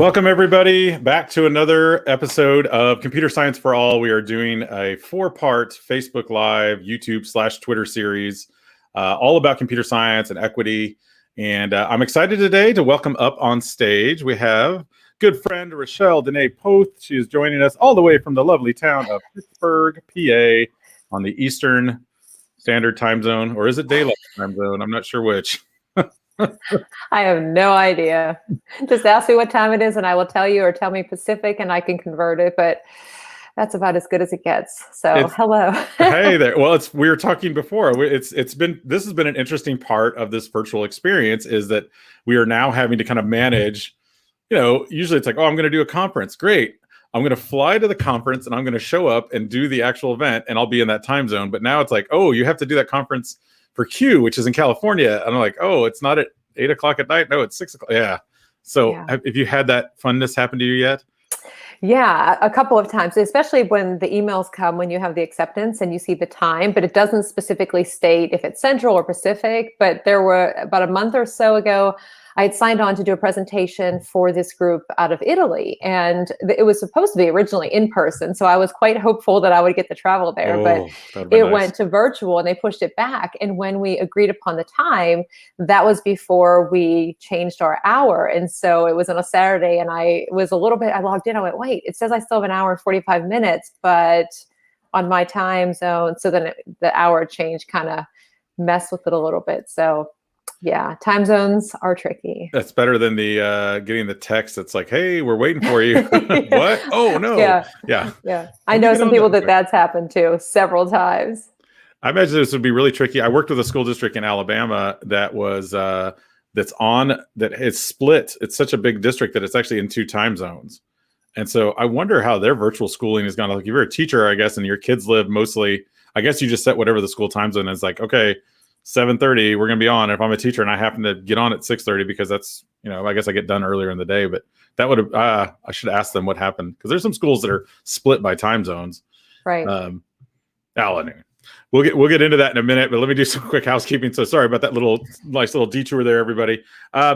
Welcome, everybody, back to another episode of Computer Science for All. We are doing a 4-part Facebook Live, YouTube/Twitter series, all about computer science and equity. And I'm excited today to welcome up on stage. We have good friend Rachelle Dene Poth. She is joining us all the way from the lovely town of Pittsburgh, PA, on the Eastern Standard Time Zone, or is it Daylight Time Zone? I'm not sure which. I have no idea. Just ask me what time it is and I will tell you, or tell me Pacific and I can convert it, but that's about as good as it gets. So hello. Hey there. Well, we were talking before. This has been an interesting part of this virtual experience, is that we are now having to kind of manage, usually it's like, oh, I'm going to do a conference. Great. I'm going to fly to the conference and I'm going to show up and do the actual event and I'll be in that time zone. But now it's like, oh, you have to do that conference for Q, which is in California. And I'm like, oh, it's not at 8 o'clock at night. No, it's 6 o'clock. Yeah. So Have you had that funness happen to you yet? Yeah, a couple of times, especially when the emails come when you have the acceptance and you see the time, but it doesn't specifically state if it's Central or Pacific. But there were about a month or so ago, I had signed on to do a presentation for this group out of Italy, and it was supposed to be originally in person. So I was quite hopeful that I would get to travel there, but it went to virtual and they pushed it back. And when we agreed upon the time, that was before we changed our hour. And so it was on a Saturday and I logged in, I went, wait, it says I still have an hour and 45 minutes, but on my time zone. So then the hour change kind of messed with it a little bit. So yeah, time zones are tricky. That's better than the getting the text that's like, hey, we're waiting for you. What? Oh, no. Yeah. I know some people that's happened to several times. I imagine this would be really tricky. I worked with a school district in Alabama that was it's split. It's such a big district that it's actually in 2 time zones. And so I wonder how their virtual schooling is going to look. If you're a teacher, I guess, and your kids live mostly, I guess you just set whatever the school time zone is, like, okay, 7:30, we're going to be on. If I'm a teacher and I happen to get on at 6:30 because that's, I guess I get done earlier in the day, but that would have, I should ask them what happened, because there's some schools that are split by time zones. Right. Anyway, we'll get into that in a minute, but let me do some quick housekeeping. So sorry about that nice little detour there, everybody.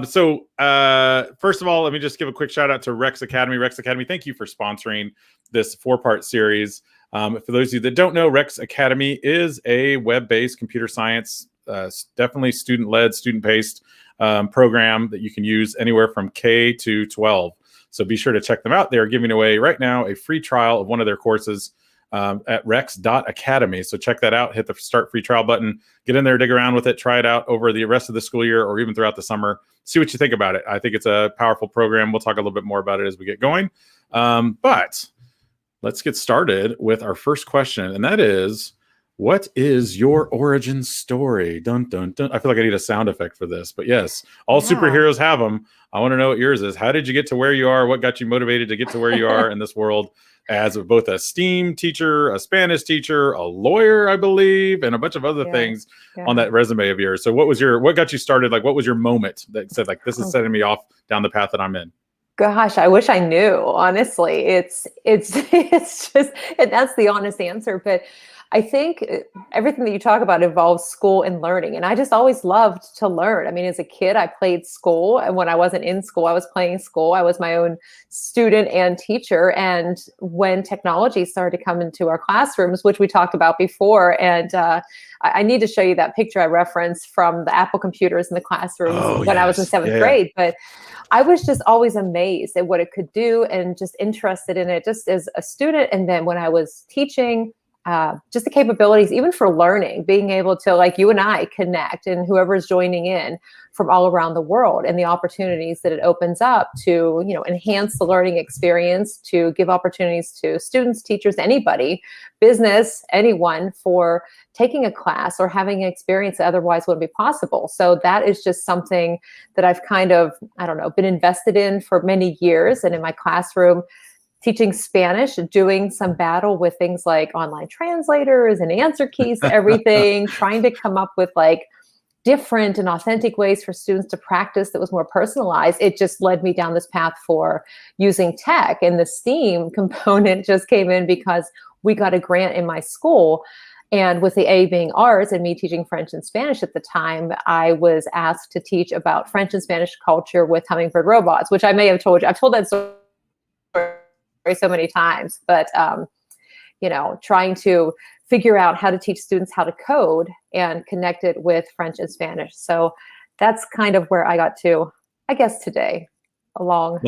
So first of all, let me just give a quick shout out to Rex Academy. Rex Academy, thank you for sponsoring this 4-part series. For those of you that don't know, Rex Academy is a web-based computer science, definitely student-led, student-paced program that you can use anywhere from K to 12. So be sure to check them out. They are giving away right now a free trial of one of their courses at rex.academy. So check that out. Hit the start free trial button. Get in there, dig around with it, try it out over the rest of the school year or even throughout the summer. See what you think about it. I think it's a powerful program. We'll talk a little bit more about it as we get going. But let's get started with our first question, and that is, what is your origin story? Dun, dun, dun. I feel like I need a sound effect for this, but yes, all superheroes have them. I want to know what yours is. How did you get to where you are? What got you motivated to get to where you are in this world as both a STEAM teacher, a Spanish teacher, a lawyer, I believe, and a bunch of other things on that resume of yours? So what got you started? Like, what was your moment that said, like, this is setting me off down the path that I'm in? Gosh, I wish I knew, honestly. It's just, and that's the honest answer. But I think everything that you talk about involves school and learning. And I just always loved to learn. I mean, as a kid, I played school. And when I wasn't in school, I was playing school. I was my own student and teacher. And when technology started to come into our classrooms, which we talked about before, and I need to show you that picture I referenced from the Apple computers in the classrooms when I was in 7th grade. But I was just always amazed at what it could do and just interested in it just as a student. And then when I was teaching, just the capabilities, even for learning, being able to, like you and I, connect, and whoever's joining in from all around the world, and the opportunities that it opens up to, enhance the learning experience, to give opportunities to students, teachers, anybody, business, anyone, for taking a class or having an experience that otherwise wouldn't be possible. So that is just something that I've kind of, been invested in for many years. And in my classroom, teaching Spanish, doing some battle with things like online translators and answer keys to everything, trying to come up with like different and authentic ways for students to practice that was more personalized. It just led me down this path for using tech, and the STEAM component just came in because we got a grant in my school. And with the A being arts and me teaching French and Spanish at the time, I was asked to teach about French and Spanish culture with hummingbird robots, which I may have told you. I've told that story so many times, but trying to figure out how to teach students how to code and connect it with French and Spanish. So that's kind of where I got to, I guess, today. A long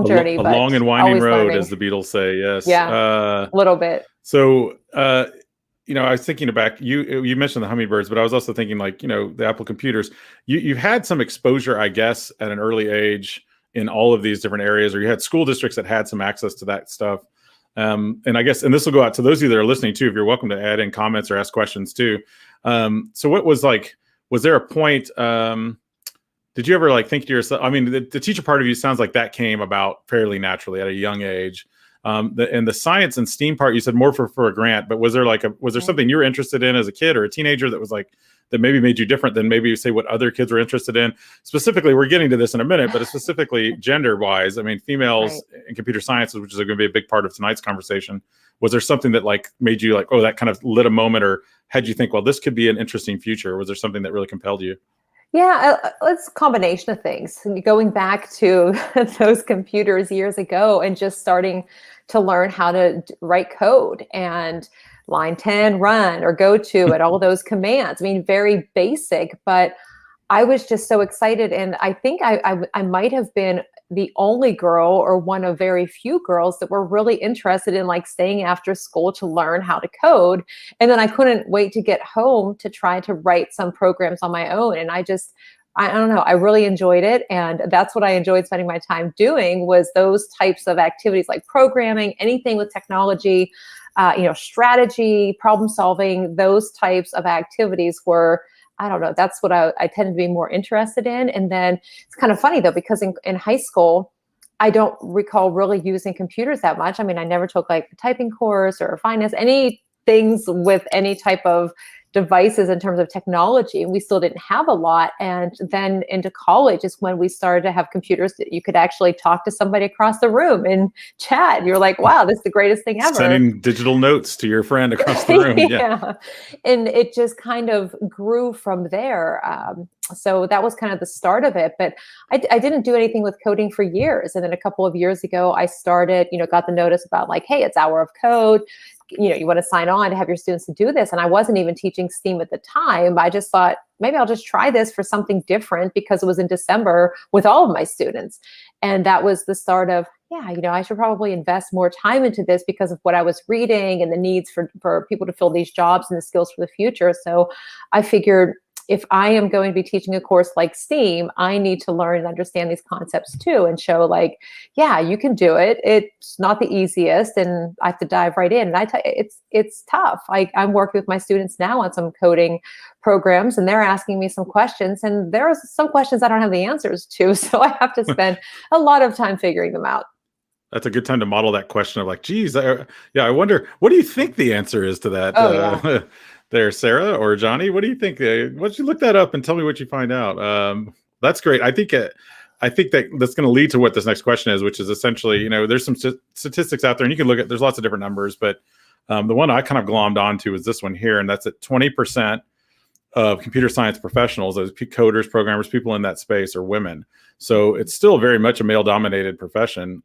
journey, a but long and winding road, learning. as the Beatles say. Yes. Yeah, a little bit. So, I was thinking back, you mentioned the hummingbirds, but I was also thinking the Apple computers, you've had some exposure, I guess, at an early age in all of these different areas, or you had school districts that had some access to that stuff. And I guess, and this will go out to those of you that are listening too, if you're welcome to add in comments or ask questions too. So what was there a point, did you ever think to yourself, I mean, the teacher part of you sounds like that came about fairly naturally at a young age. And the science and STEAM part, you said more for a grant, but was there something you were interested in as a kid or a teenager that maybe made you different than maybe you say what other kids were interested in? Specifically, we're getting to this in a minute, but specifically gender wise, I mean, females in computer sciences, which is going to be a big part of tonight's conversation. Was there something that made you that kind of lit a moment, or had you think, well, this could be an interesting future? Was there something that really compelled you? Yeah, it's a combination of things. Going back to those computers years ago and just starting to learn how to write code and line 10, run, or go to, and all those commands. I mean, very basic, but I was just so excited. And I think I might have been the only girl or one of very few girls that were really interested in staying after school to learn how to code. And then I couldn't wait to get home to try to write some programs on my own. And I don't know, I really enjoyed it. And that's what I enjoyed spending my time doing, was those types of activities, like programming, anything with technology, strategy, problem solving. Those types of activities were, I don't know, that's what I tend to be more interested in. And then it's kind of funny though, because in high school, I don't recall really using computers that much. I mean, I never took a typing course or finance, any things with any type of devices in terms of technology. And we still didn't have a lot. And then into college is when we started to have computers that you could actually talk to somebody across the room and chat. And you're like, wow, this is the greatest thing ever. Sending digital notes to your friend across the room. Yeah. And it just kind of grew from there. So that was kind of the start of it. But I didn't do anything with coding for years. And then a couple of years ago, I started, got the notice about hey, it's Hour of Code. You want to sign on to have your students to do this. And I wasn't even teaching STEAM at the time. I just thought, maybe I'll just try this for something different, because it was in December with all of my students. And that was the start of, I should probably invest more time into this because of what I was reading and the needs for people to fill these jobs and the skills for the future. So I figured, if I am going to be teaching a course like STEAM, I need to learn and understand these concepts too, and show you can do it. It's not the easiest, and I have to dive right in. And it's tough. I'm working with my students now on some coding programs, and they're asking me some questions, and there are some questions I don't have the answers to. So I have to spend a lot of time figuring them out. That's a good time to model that question of geez, I wonder, what do you think the answer is to that? Yeah. There, Sarah or Johnny, what do you think? Why don't you look that up and tell me what you find out? That's great. I think that that's going to lead to what this next question is, which is essentially, there's some statistics out there, and you can look at, there's lots of different numbers, but the one I kind of glommed onto is this one here, and that's at 20% of computer science professionals, those coders, programmers, people in that space, are women. So it's still very much a male-dominated profession.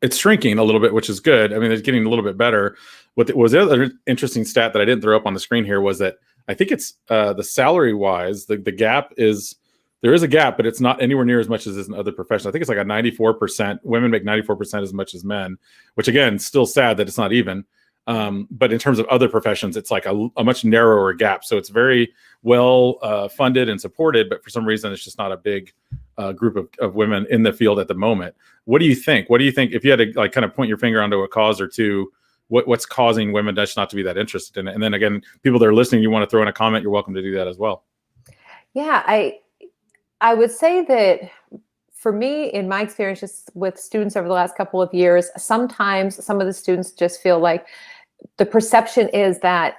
It's shrinking a little bit, which is good. I mean, it's getting a little bit better. What was the other interesting stat that I didn't throw up on the screen here was that I think it's the salary-wise, the gap is, there is a gap, but it's not anywhere near as much as in other professions. I think it's a 94%. Women make 94% as much as men, which again, still sad that it's not even. But in terms of other professions, it's a much narrower gap. So it's very well funded and supported, but for some reason, it's just not a big group of women in the field at the moment. What do you think? What do you think, if you had to kind of point your finger onto a cause or two, what's causing women just not to be that interested in it? And then again, people that are listening, you want to throw in a comment, you're welcome to do that as well. Yeah, I would say that for me, in my experience just with students over the last couple of years, sometimes some of the students just feel like the perception is that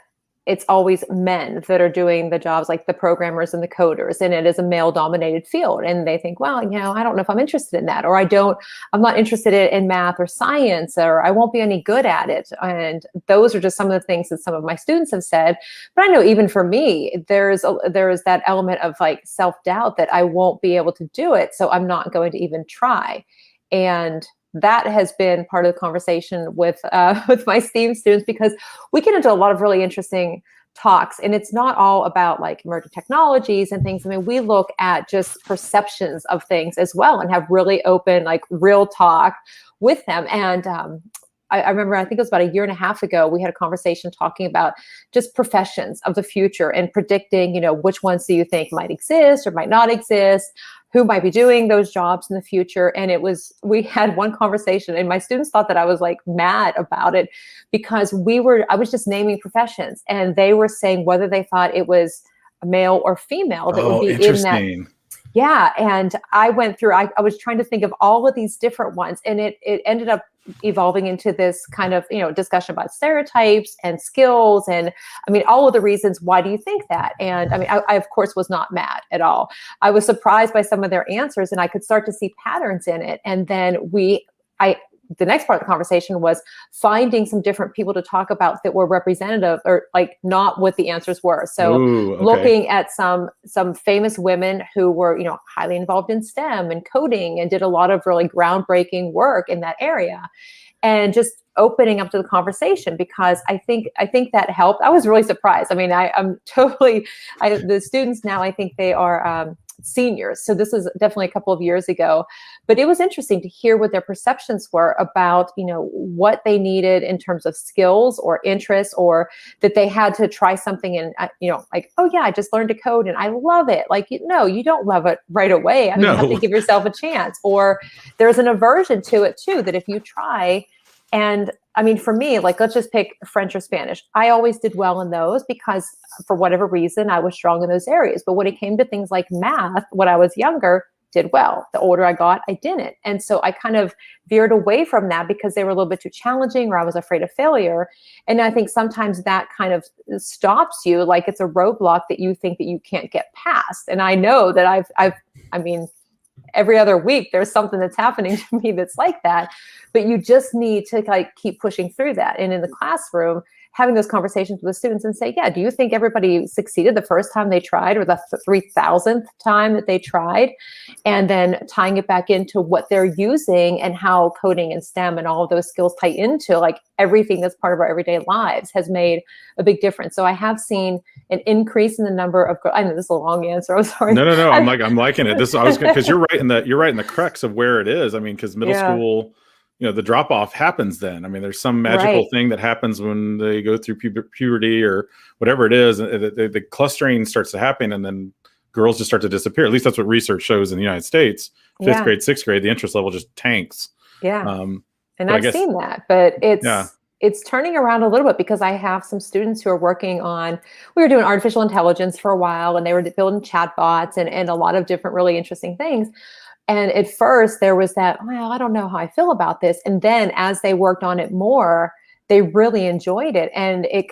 it's always men that are doing the jobs, like the programmers and the coders, and it is a male dominated field. And they think, well, I don't know if I'm interested in that, or I'm not interested in math or science, or I won't be any good at it. And those are just some of the things that some of my students have said. But I know even for me, there's that element of like self-doubt that I won't be able to do it. So I'm not going to even try. And that has been part of the conversation with my STEAM students, because we get into a lot of really interesting talks, and it's not all about like emerging technologies and things. I mean, we look at just perceptions of things as well, and have really open, like real talk with them. And I remember, I think it was about a year and a half ago, we had a conversation talking about just professions of the future and predicting, which ones do you think might exist or might not exist, who might be doing those jobs in the future. And we had one conversation, and my students thought that I was like mad about it, because I was just naming professions, and they were saying whether they thought it was a male or female that would be in that. Yeah. And I went through, I was trying to think of all of these different ones, and it ended up evolving into this kind of, discussion about stereotypes and skills. And I mean, all of the reasons, why do you think that? And I mean, I of course was not mad at all. I was surprised by some of their answers, and I could start to see patterns in it. And then the next part of the conversation was finding some different people to talk about that were representative, or like not what the answers were. So looking at some famous women who were, highly involved in STEM and coding, and did a lot of really groundbreaking work in that area, and just opening up to the conversation, because I think that helped. I was really surprised. I mean, the students now, I think they are seniors. So this is definitely a couple of years ago, but it was interesting to hear what their perceptions were about, what they needed in terms of skills or interests, or that they had to try something and, like, oh yeah, I just learned to code and I love it. Like, no, you don't love it right away. I mean, you have to give yourself a chance, or there's an aversion to it too, that if you try. And I mean, for me, like, let's just pick French or Spanish. I always did well in those because for whatever reason, I was strong in those areas. But when it came to things like math, when I was younger, did well. The older I got, I didn't. And so I kind of veered away from that because they were a little bit too challenging, or I was afraid of failure. And I think sometimes that kind of stops you, like it's a roadblock that you think that you can't get past. And I know that I mean, every other week there's something that's happening to me that's like that, but you just need to like keep pushing through that. And in the classroom, having those conversations with the students and say, yeah, do you think everybody succeeded the first time they tried, or the 3,000th time that they tried? And then tying it back into what they're using and how coding and STEM and all of those skills tie into like everything that's part of our everyday lives has made a big difference. So I have seen an increase in the number of, I know this is a long answer, I'm sorry. No. I'm liking it. Because you're right in the crux of where it is. I mean, because middle school, the drop off happens then. I mean, there's some magical thing that happens when they go through puberty or whatever it is. The clustering starts to happen, and then girls just start to disappear. At least that's what research shows in the United States. 5th grade, 6th grade, the interest level just tanks. Yeah. And I've seen that, but it's turning around a little bit, because I have some students who are working on, we were doing artificial intelligence for a while, and they were building chatbots and a lot of different really interesting things. And at first there was that, well, I don't know how I feel about this. And then as they worked on it more, they really enjoyed it. And it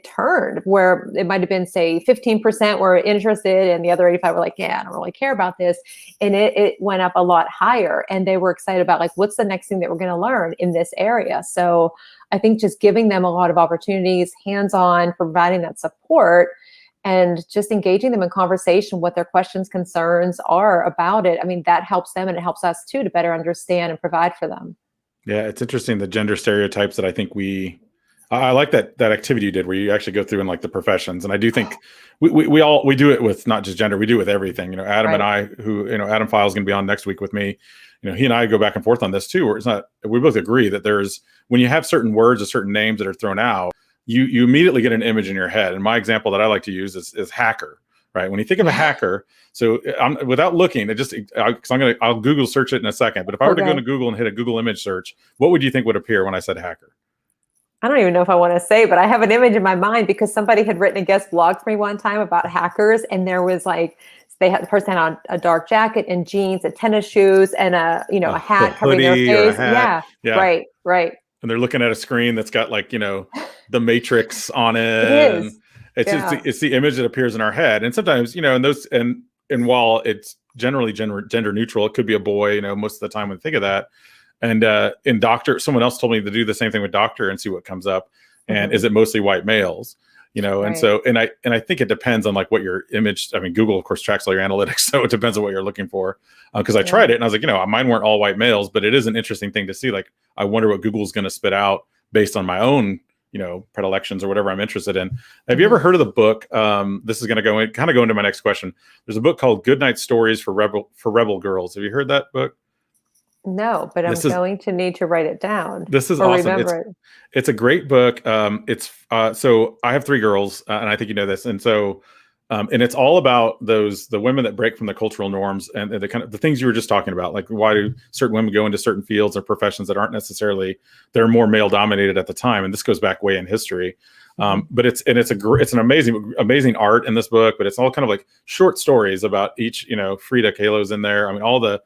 turned where it might've been, say, 15% were interested and the other 85 were like, yeah, I don't really care about this. And it went up a lot higher, and they were excited about like, what's the next thing that we're going to learn in this area? So I think just giving them a lot of opportunities, hands-on, providing that support, and just engaging them in conversation, what their questions, concerns are about it. I mean, that helps them, and it helps us too to better understand and provide for them. Yeah, it's interesting, the gender stereotypes that I think I like that activity you did where you actually go through in like the professions. And I do think we do it with not just gender, we do it with everything. Adam and I, who, Adam File is going to be on next week with me. He and I go back and forth on this too, where we both agree that when you have certain words or certain names that are thrown out, you immediately get an image in your head. And my example that I like to use is hacker, right? When you think of a hacker, so without looking, I'll Google search it in a second. But if I were to go into Google and hit a Google image search, what would you think would appear when I said hacker? I don't even know if I want to say, but I have an image in my mind because somebody had written a guest blog for me one time about hackers. And there was like, the person had on a dark jacket and jeans and tennis shoes and a hat covering their face. Yeah. Right. And they're looking at a screen that's got like, the matrix on It it. And is. it's just Yeah. it's the image that appears in our head. And sometimes, and those and while it's generally gender neutral, it could be a boy, most of the time when I think of that. And in Doctor, someone else told me to do the same thing with Doctor and see what comes up. And is it mostly white males? And Right. so, and I think it depends on like what your image, I mean, Google of course tracks all your analytics. So it depends on what you're looking for. Cause I tried it and I was like, mine weren't all white males, but it is an interesting thing to see. Like, I wonder what Google's going to spit out based on my own, predilections or whatever I'm interested in. Have you ever heard of the book? This is going to go into my next question. There's a book called Goodnight Stories for Rebel Girls. Have you heard that book? No, but I'm going to need to write it down. This is or awesome. Remember it. It's a great book. So I have 3 girls, and I think you know this, and so and it's all about the women that break from the cultural norms and the kind of the things you were just talking about, like why do certain women go into certain fields or professions that aren't necessarily, they're more male dominated at the time, and this goes back way in history. But it's an amazing art in this book, but it's all kind of like short stories about each. Frida Kahlo's in there. I mean,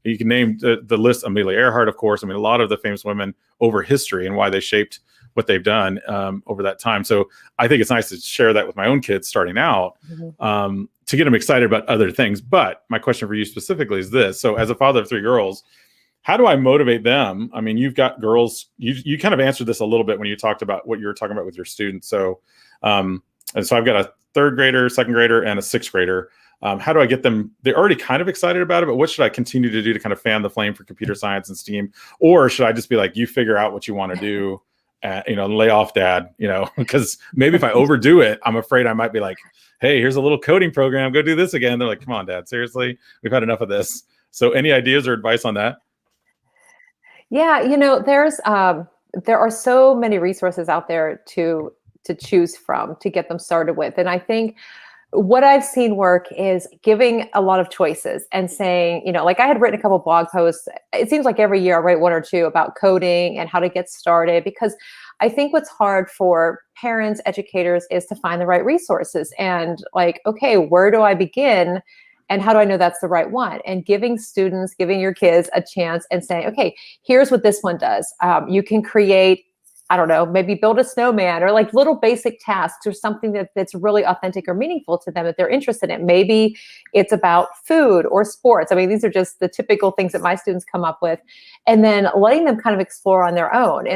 you can name the list. Amelia Earhart, of course. I mean, a lot of the famous women over history and why they shaped what they've done over that time. So I think it's nice to share that with my own kids starting out to get them excited about other things. But my question for you specifically is this. So as a father of 3 girls, how do I motivate them? I mean, you've got girls, you kind of answered this a little bit when you talked about what you were talking about with your students. So, and so I've got a 3rd grader, 2nd grader, and a 6th grader. How do I get them? They're already kind of excited about it, but what should I continue to do to kind of fan the flame for computer science and STEAM? Or should I just be like, you figure out what you want to do, lay off dad, because maybe if I overdo it, I'm afraid I might be like, hey, here's a little coding program, go do this again. They're like, come on, dad, seriously, we've had enough of this. So any ideas or advice on that? Yeah, there are so many resources out there to choose from to get them started with. And I think what I've seen work is giving a lot of choices and saying, like I had written a couple blog posts. It seems like every year I write 1 or 2 about coding and how to get started, because I think what's hard for parents, educators is to find the right resources and like, okay, where do I begin? And how do I know that's the right one? And giving your kids a chance and saying, okay, here's what this one does. You can create, I don't know, maybe build a snowman or like little basic tasks or something that's really authentic or meaningful to them that they're interested in. Maybe it's about food or sports. I mean, these are just the typical things that my students come up with. And then letting them kind of explore on their own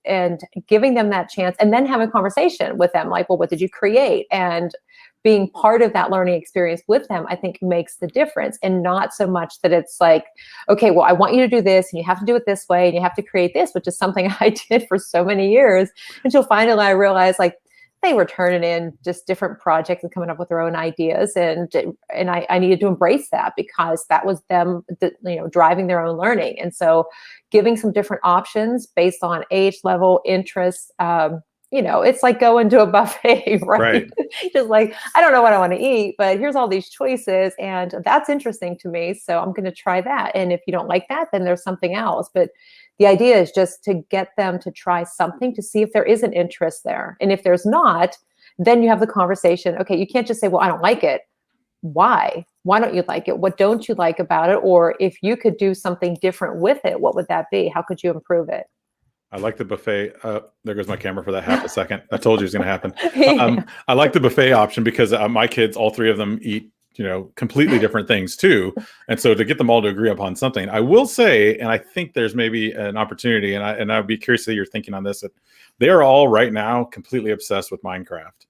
and giving them that chance and then having a conversation with them like, well, what did you create? And being part of that learning experience with them, I think makes the difference. And not so much that it's like, okay, well, I want you to do this and you have to do it this way and you have to create this, which is something I did for so many years until finally I realized like they were turning in just different projects and coming up with their own ideas. And I needed to embrace that because that was them, driving their own learning. And so giving some different options based on age level, interests, it's like going to a buffet, right? Just like, I don't know what I want to eat, but here's all these choices and that's interesting to me. So I'm going to try that. And if you don't like that, then there's something else. But the idea is just to get them to try something to see if there is an interest there. And if there's not, then you have the conversation. Okay, you can't just say, well, I don't like it. Why? Why don't you like it? What don't you like about it? Or if you could do something different with it, what would that be? How could you improve it? I like the buffet. There goes my camera for that half a second. I told you it was going to happen. Yeah. I like the buffet option because my kids, all 3 of them eat, completely different things too. And so to get them all to agree upon something, I will say, and I think there's maybe an opportunity, and I'd be curious to hear your thinking on this, that they are all right now completely obsessed with Minecraft.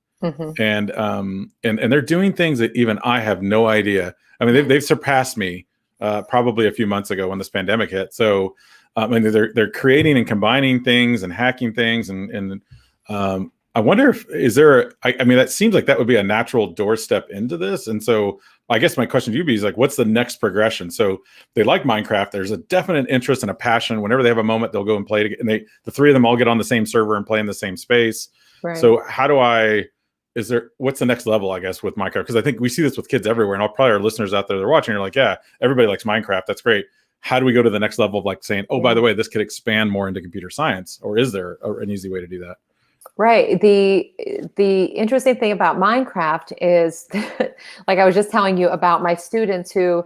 And they're doing things that even I have no idea. I mean, they've surpassed me probably a few months ago when this pandemic hit. So and they're creating and combining things and hacking things, and I wonder if I mean, that seems like that would be a natural doorstep into this. And so I guess my question to you is like, what's the next progression? So they like Minecraft. There's a definite interest and a passion. Whenever they have a moment, they'll go and play it. And the 3 of them all get on the same server and play in the same space. Right. So what's the next level, I guess, with Minecraft? Because I think we see this with kids everywhere, and probably our listeners out there that are watching are like, yeah, everybody likes Minecraft. That's great. How do we go to the next level of like saying, oh, by the way, this could expand more into computer science? Or is there an easy way to do that? Right. The interesting thing about Minecraft is, like I was just telling you about my students who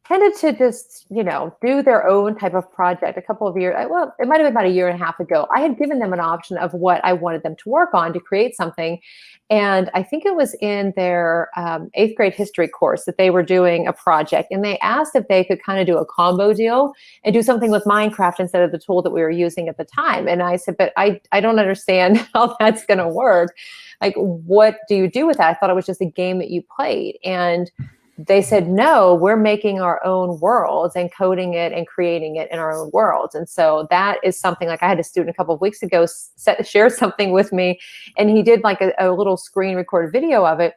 tended to just, do their own type of project a couple of years. Well, it might have been about a year and a half ago. I had given them an option of what I wanted them to work on to create something. And I think it was in their 8th grade history course that they were doing a project. And they asked if they could kind of do a combo deal and do something with Minecraft instead of the tool that we were using at the time. And I said, but I don't understand how that's going to work. Like, what do you do with that? I thought it was just a game that you played. And they said, no, we're making our own worlds and coding it and creating it in our own worlds. And so that is something, like I had a student a couple of weeks ago share something with me, and he did like a little screen recorded video of it.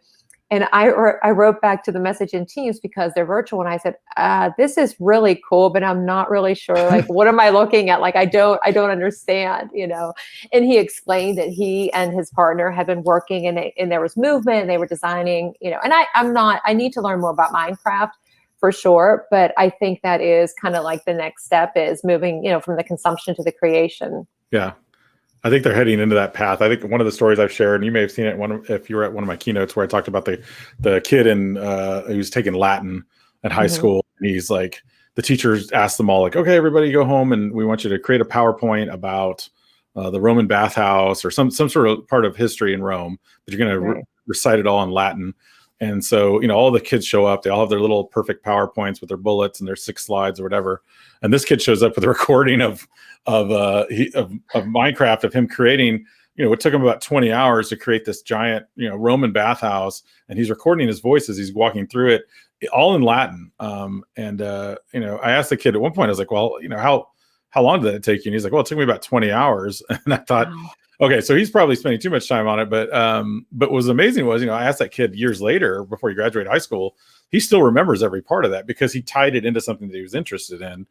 And I wrote back to the message in Teams because they're virtual. And I said, this is really cool, but I'm not really sure. Like, what am I looking at? Like, I don't understand, And he explained that he and his partner had been working and there was movement and they were designing, and I need to learn more about Minecraft for sure. But I think that is kind of like the next step is moving, from the consumption to the creation. Yeah. I think they're heading into that path. I think one of the stories I've shared, and you may have seen it if you were at one of my keynotes where I talked about the kid who was taking Latin at high school. And he's like, the teachers asked them all like, okay, everybody go home and we want you to create a PowerPoint about the Roman bathhouse or some sort of part of history in Rome, but you're going to recite it all in Latin. And so, all the kids show up, they all have their little perfect PowerPoints with their bullets and their 6 slides or whatever. And this kid shows up with a recording of Minecraft, of him creating, it took him about 20 hours to create this giant, Roman bathhouse. And he's recording his voice as he's walking through it, all in Latin. I asked the kid at one point, I was like, well, how long did that take you? And he's like, well, it took me about 20 hours. And I thought, okay, so he's probably spending too much time on it. But what was amazing was, I asked that kid years later, before he graduated high school, he still remembers every part of that because he tied it into something that he was interested in.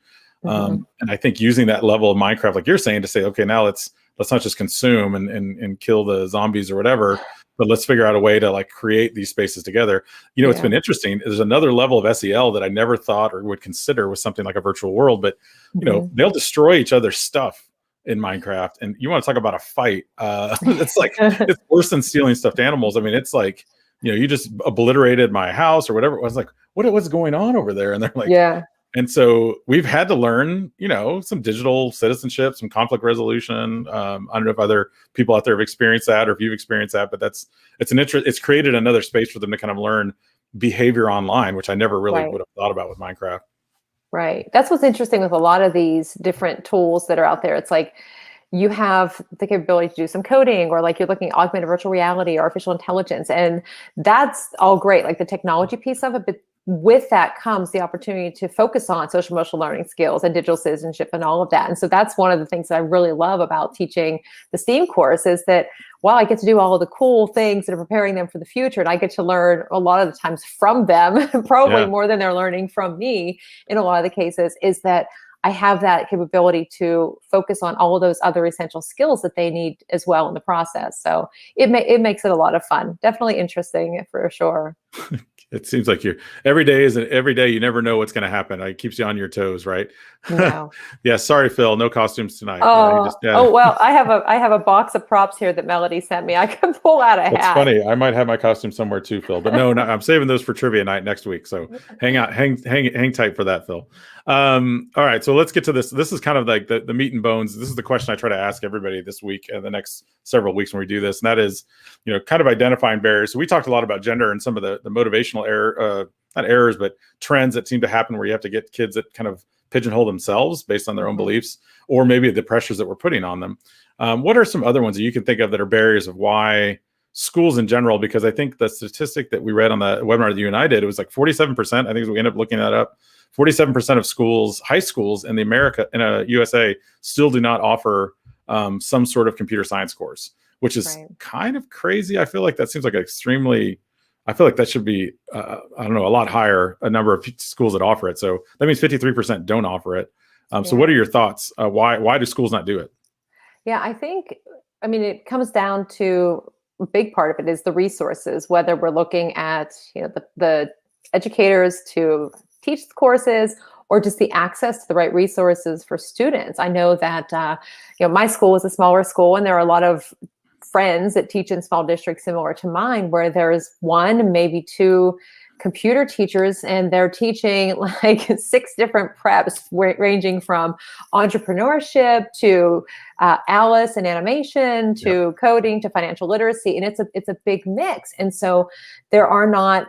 And I think using that level of Minecraft, like you're saying, to say, okay, now let's not just consume and kill the zombies or whatever, but let's figure out a way to like create these spaces together. It's been interesting. There's another level of SEL that I never thought or would consider with something like a virtual world, but they'll destroy each other's stuff in Minecraft. And you want to talk about a fight. It's like, it's worse than stealing stuffed animals. I mean, it's like, you just obliterated my house or whatever. I was like, what's going on over there? And they're like, yeah. And so we've had to learn, some digital citizenship, some conflict resolution. I don't know if other people out there have experienced that or if you've experienced that, but it's created another space for them to kind of learn behavior online, which I never really would have thought about with Minecraft. Right. That's what's interesting with a lot of these different tools that are out there. It's like you have the capability to do some coding, or like you're looking at augmented virtual reality, artificial intelligence, and that's all great, like the technology piece of it. But with that comes the opportunity to focus on social emotional learning skills and digital citizenship and all of that. And so that's one of the things that I really love about teaching the STEAM course is that, well, I get to do all of the cool things that are preparing them for the future. And I get to learn a lot of the times from them, probably more than they're learning from me in a lot of the cases, is that I have that capability to focus on all of those other essential skills that they need as well in the process. So it makes it a lot of fun. Definitely interesting for sure. It seems like every day you never know what's going to happen. It keeps you on your toes, right? No. Yeah. Sorry, Phil. No costumes tonight. Oh, well, I have a box of props here that Melody sent me. I can pull out a hat. It's funny. I might have my costume somewhere too, Phil. But no, I'm saving those for trivia night next week. So hang tight for that, Phil. All right. So let's get to this. This is kind of like the meat and bones. This is the question I try to ask everybody this week and the next several weeks when we do this. And that is, kind of identifying barriers. So we talked a lot about gender and some of the motivational not errors, but trends that seem to happen where you have to get kids that kind of pigeonhole themselves based on their own beliefs, or maybe the pressures that we're putting on them. What are some other ones that you can think of that are barriers of why schools in general? Because I think the statistic that we read on the webinar that you and I did, it was like 47%. I think we ended up looking that up. 47% of schools, high schools in USA, still do not offer some sort of computer science course, which is kind of crazy. I feel like that seems like I feel like that should be, I don't know, a lot higher, a number of schools that offer it. So that means 53% don't offer it. So what are your thoughts? Why do schools not do it? Yeah, I mean, it comes down to a big part of it is the resources, whether we're looking at, the educators to teach the courses or just the access to the right resources for students. I know that, my school was a smaller school and there are a lot of friends that teach in small districts similar to mine where there's one, maybe two computer teachers, and they're teaching like 6 different preps, ranging from entrepreneurship to Alice and animation to coding to financial literacy, and it's a big mix. And so there are not,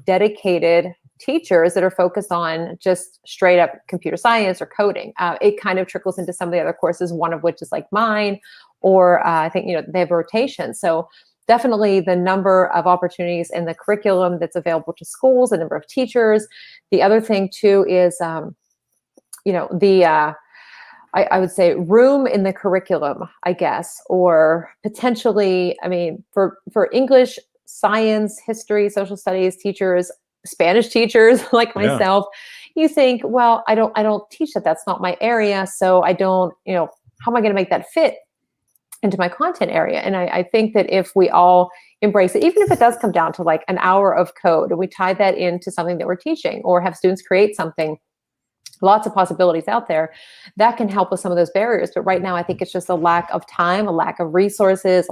dedicated teachers that are focused on just straight up computer science or coding. It kind of trickles into some of the other courses, one of which is like mine, or I think, they have a rotation. So definitely the number of opportunities in the curriculum that's available to schools, the number of teachers. The other thing too is, I would say room in the curriculum, I guess, or potentially, for English, science, history, social studies teachers, Spanish teachers like myself, you think, well, I don't teach that. That's not my area. So I don't, how am I going to make that fit into my content area? And I think that if we all embrace it, even if it does come down to like an hour of code, and we tie that into something that we're teaching, or have students create something, lots of possibilities out there that can help with some of those barriers. But right now, I think it's just a lack of time, a lack of resources,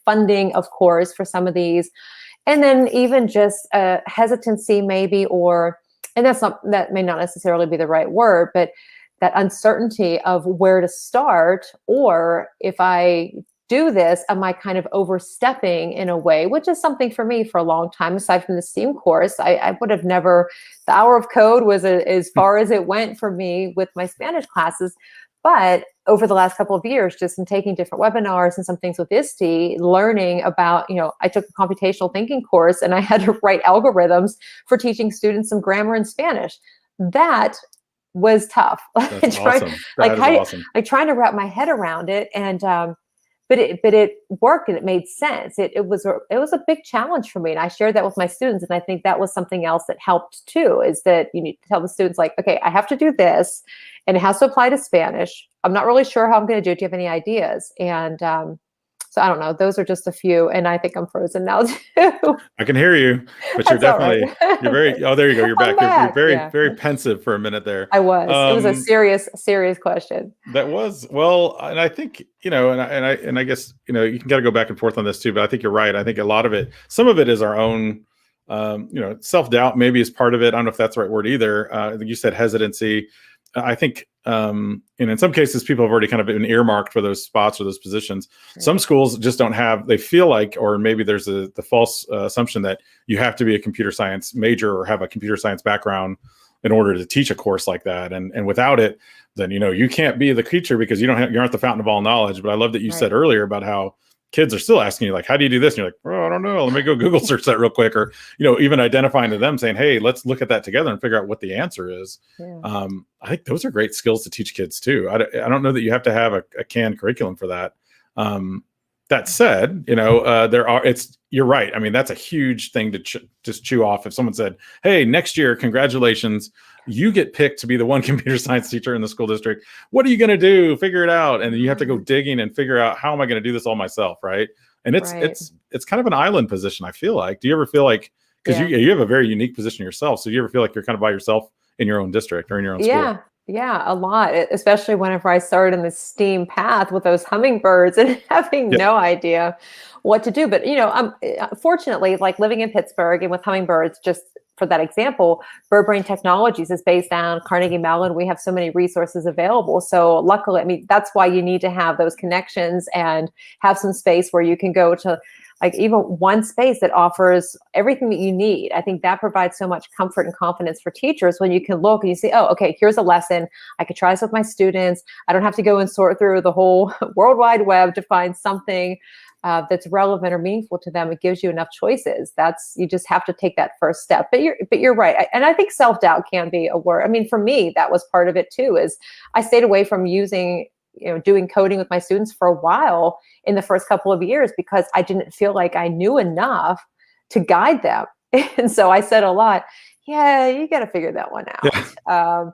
funding, of course, for some of these. And then even just hesitancy maybe, and that may not necessarily be the right word, but that uncertainty of where to start, or if I do this, am I kind of overstepping in a way, which is something for me for a long time. Aside from the STEAM course, I would have never, the hour of code was as far as it went for me with my Spanish classes. But over the last couple of years, just in taking different webinars and some things with ISTE, learning about, I took a computational thinking course, and I had to write algorithms for teaching students some grammar in Spanish. That was tough. That's awesome. Awesome. I trying to wrap my head around it, and but it worked, and it made sense. It was a big challenge for me, and I shared that with my students. And I think that was something else that helped too, is that you need to tell the students, like, okay, I have to do this, and it has to apply to Spanish. I'm not really sure how I'm going to do it. Do you have any ideas? And so I don't know. Those are just a few, and I think I'm frozen now too. I can hear you, but you're definitely you're very. Oh, there you go. You're back. You're very very pensive for a minute there. I was. It was a serious question. That was, well, and I think and I guess you can got to go back and forth on this too. But I think you're right. I think a lot of it, some of it is our own, self-doubt maybe is part of it. I don't know if that's the right word either. I think you said hesitancy. I think, in some cases, people have already kind of been earmarked for those spots or those positions. Right. Some schools just don't have, they feel like, or maybe there's the false assumption that you have to be a computer science major or have a computer science background in order to teach a course like that. And without it, then, you can't be the teacher because you aren't the fountain of all knowledge. But I love that you said earlier about how kids are still asking you, like, how do you do this? And you're like, oh, I don't know. Let me go Google search that real quick. Or, even identifying to them saying, hey, let's look at that together and figure out what the answer is. Yeah. I think those are great skills to teach kids too. I don't know that you have to have a canned curriculum for that. That said, you're right. That's a huge thing to just chew off. If someone said, hey, next year, congratulations, you get picked to be the one computer science teacher in the school district. What are you going to do? Figure it out. And then you have to go digging and figure out, how am I going to do this all myself? Right. And it's kind of an island position, I feel like. Do you ever feel like, because you have a very unique position yourself. So do you ever feel like you're kind of by yourself in your own district or in your own school? Yeah, a lot, especially whenever I started in the STEAM path with those hummingbirds and having no idea what to do. But, fortunately, like living in Pittsburgh and with hummingbirds, just for that example, Bird Brain Technologies is based on Carnegie Mellon. We have so many resources available. So luckily, that's why you need to have those connections and have some space where you can go to, like, even one space that offers everything that you need. I think that provides so much comfort and confidence for teachers when you can look and you say, oh, okay, here's a lesson. I could try this with my students. I don't have to go and sort through the whole World Wide Web to find something that's relevant or meaningful to them. It gives you enough choices. You just have to take that first step. But you're right. And I think self-doubt can be a word. For me, that was part of it too, is I stayed away from doing coding with my students for a while in the first couple of years because I didn't feel like I knew enough to guide them. And so I said a lot, you got to figure that one out. Yeah.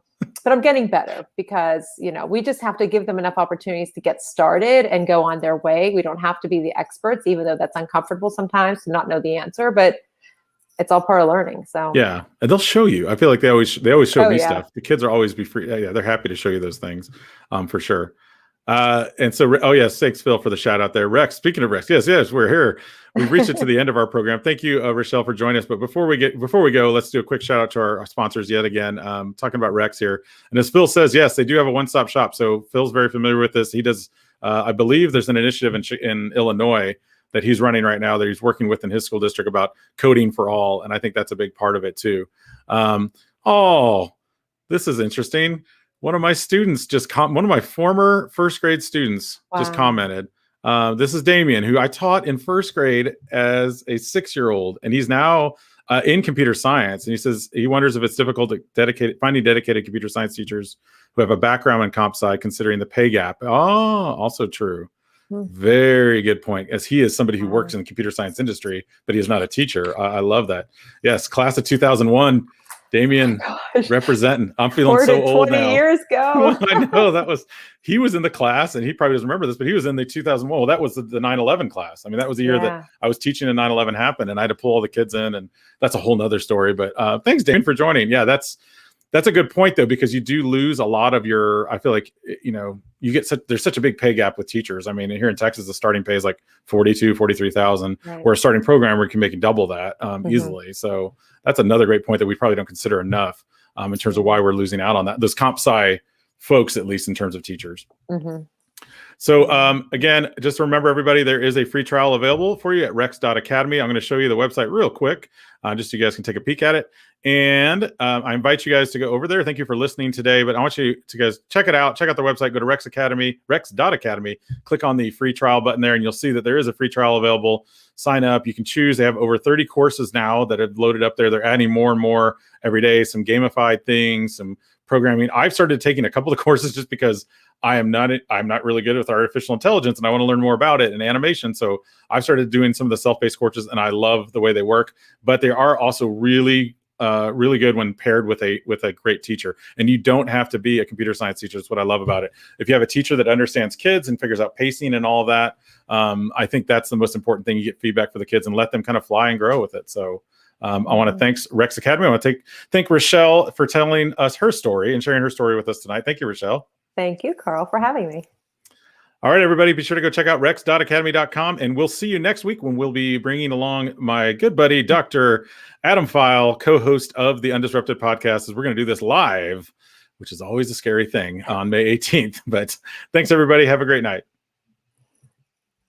But I'm getting better because, we just have to give them enough opportunities to get started and go on their way. We don't have to be the experts, even though that's uncomfortable sometimes to not know the answer, but it's all part of learning. So yeah, and they'll show you. I feel like they always show me stuff. The kids are always be free. Yeah, they're happy to show you those things, for sure. And so, oh yes, thanks Phil for the shout out there. Rex, speaking of Rex, yes, we're here. We've reached it to the end of our program. Thank you, Rachelle, for joining us. But before we go, let's do a quick shout out to our sponsors yet again. Talking about Rex here, and as Phil says, yes, they do have a one-stop shop. So Phil's very familiar with this. He does. I believe there's an initiative in Illinois that he's running right now that he's working with in his school district about coding for all, and I think that's a big part of it too. Oh, this is interesting. One of my students one of my former first grade students just commented. This is Damien, who I taught in first grade as a 6-year-old, and he's now in computer science. And he says he wonders if it's difficult to finding dedicated computer science teachers who have a background in comp sci, considering the pay gap. Oh, also true. Very good point. As he is somebody who works in the computer science industry, but he is not a teacher. I love that. Yes, class of 2001. Damien representing. I'm feeling so old now. 20 years ago. I know he was in the class, and he probably doesn't remember this, but he was in the 2001. Well, that was the 9/11 class. I mean, that was the year that I was teaching and 9/11 happened, and I had to pull all the kids in, and that's a whole nother story. But thanks, Damien, for joining. Yeah, that's a good point though, because you do lose a lot of your. I feel like there's such a big pay gap with teachers. I mean, here in Texas, the starting pay is like $43,000, where a starting programmer can make double that easily. So that's another great point that we probably don't consider enough in terms of why we're losing out on that. Those comp sci folks, at least in terms of teachers. So again, just remember, everybody, there is a free trial available for you at rex.academy. I'm going to show you the website real quick, just so you guys can take a peek at it. And I invite you guys to go over there. Thank you for listening today, but I want you to guys check it out. Check out the website. Go to rex.academy. Click on the free trial button there, and you'll see that there is a free trial available. Sign up. You can choose. They have over 30 courses now that have loaded up there. They're adding more and more every day. Some gamified things, some programming. I've started taking a couple of courses just because I'm not really good with artificial intelligence, and I want to learn more about it and animation. So I've started doing some of the self-paced courses, and I love the way they work. But they are also really good when paired with a great teacher. And you don't have to be a computer science teacher. That's what I love about it. If you have a teacher that understands kids and figures out pacing and all of that, I think that's the most important thing. You get feedback for the kids and let them kind of fly and grow with it. So I want to thank Rex Academy. I want to thank Rachelle for telling us her story and sharing her story with us tonight. Thank you, Rachelle. Thank you, Carl, for having me. All right, everybody, be sure to go check out rex.academy.com, and we'll see you next week when we'll be bringing along my good buddy, Dr. Adam File, co-host of the Undisrupted podcast, as we're going to do this live, which is always a scary thing, on May 18th. But thanks, everybody. Have a great night.